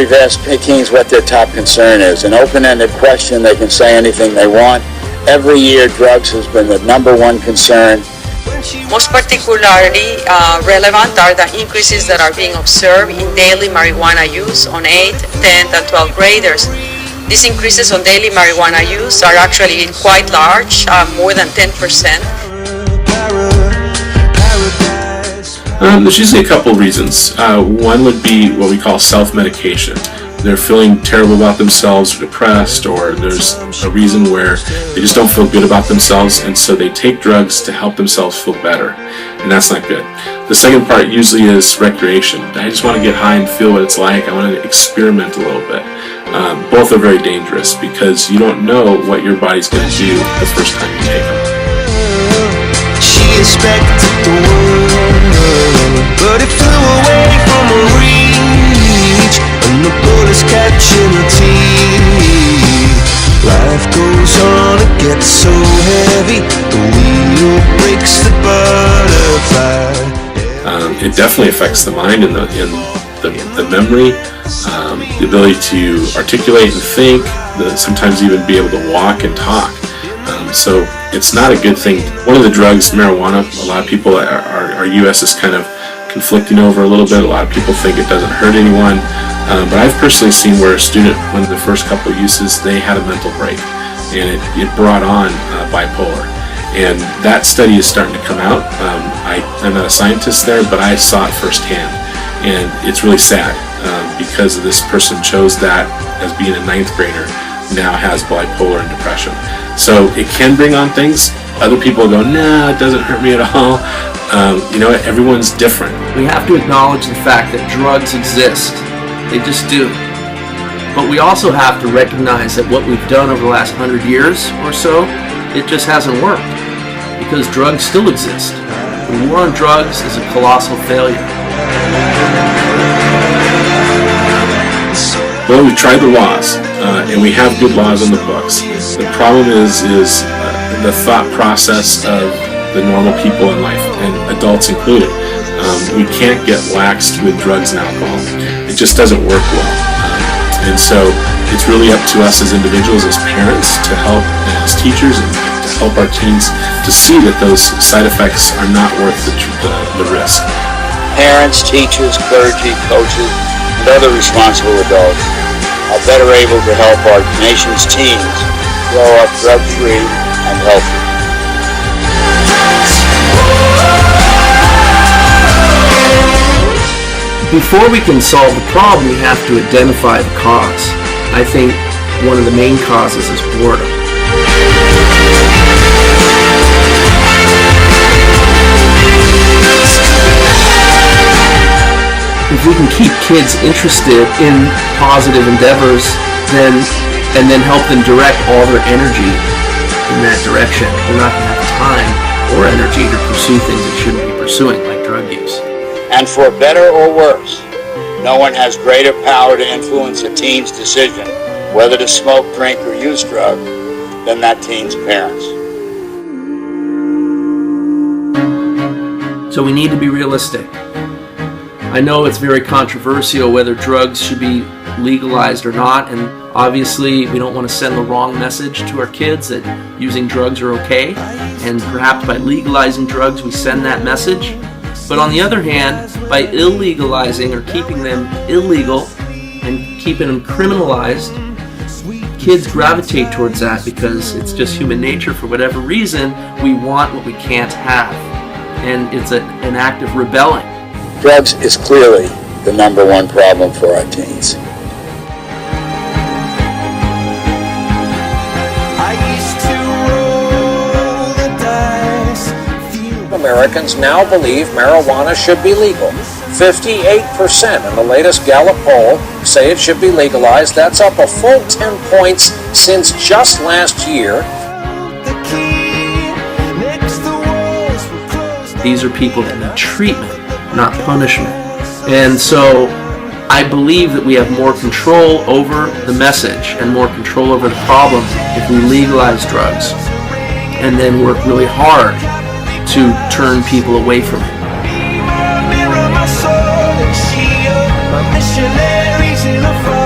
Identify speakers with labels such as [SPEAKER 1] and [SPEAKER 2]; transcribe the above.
[SPEAKER 1] we've asked teens what their top concern is. An open-ended question, they can say anything they want. Every year, drugs has been the number one concern.
[SPEAKER 2] Most particularly relevant are the increases that are being observed in daily marijuana use on 8th, 10th, and 12th graders. These increases on daily marijuana use are actually quite large, more than 10%.
[SPEAKER 3] There's usually a couple reasons. One would be what we call self-medication. They're feeling terrible about themselves, or depressed, or there's a reason where they just don't feel good about themselves, and so they take drugs to help themselves feel better, and that's not good. The second part usually is recreation. I just want to get high and feel what it's like. I want to experiment a little bit. Both are very dangerous because you don't know what your body's going to do the first time you take them.
[SPEAKER 4] She expected the world, but it flew away from her reach, and the bullets catching her teeth. Life goes on, it gets so heavy, the wheel breaks the butterfly.
[SPEAKER 3] It definitely affects the mind and the memory, the ability to articulate and think, sometimes even be able to walk and talk. So it's not a good thing. One of the drugs, marijuana, a lot of people, our U.S. is kind of conflicting over a little bit. A lot of people think it doesn't hurt anyone. But I've personally seen where a student, one of the first couple of uses, they had a mental break. And it brought on bipolar. And that study is starting to come out. I'm not a scientist there, but I saw it firsthand. And it's really sad because this person chose that as being a 9th grader, now has bipolar and depression. So it can bring on things. Other people go, nah, it doesn't hurt me at all. You know what? Everyone's different.
[SPEAKER 5] We have to acknowledge the fact that drugs exist. They just do. But we also have to recognize that what we've done over the last 100 years or so, it just hasn't worked. Because drugs still exist. The war on drugs is a colossal failure.
[SPEAKER 3] Well, we've tried the laws, and we have good laws on the books. The problem is the thought process of the normal people in life, and adults included. We can't get laxed with drugs and alcohol. It just doesn't work well. And so it's really up to us as individuals, as parents, to help, and as teachers, and to help our teens to see that those side effects are not worth the risk.
[SPEAKER 1] Parents, teachers, clergy, coaches, and other responsible adults are better able to help our nation's teens grow up drug-free and healthy.
[SPEAKER 5] Before we can solve the problem, we have to identify the cause. I think one of the main causes is boredom. If we can keep kids interested in positive endeavors, and then help them direct all their energy in that direction, they're not going to have time or energy to pursue things they shouldn't be pursuing, like drug use.
[SPEAKER 1] And for better or worse, no one has greater power to influence a teen's decision whether to smoke, drink, or use drugs than that teen's parents.
[SPEAKER 5] So we need to be realistic. I know it's very controversial whether drugs should be legalized or not, and obviously we don't want to send the wrong message to our kids that using drugs are okay, and perhaps by legalizing drugs we send that message. But on the other hand, by illegalizing or keeping them illegal and keeping them criminalized, kids gravitate towards that because it's just human nature. For whatever reason, we want what we can't have, and it's an act of rebelling.
[SPEAKER 1] Drugs is clearly the number one problem for our teens.
[SPEAKER 6] Americans now believe marijuana should be legal. 58% in the latest Gallup poll say it should be legalized. That's up a full 10 points since just last year.
[SPEAKER 5] These are people that need treatment, not punishment. And so I believe that we have more control over the message and more control over the problem if we legalize drugs and then work really hard to turn people away from it.
[SPEAKER 4] My missionary catching a fire.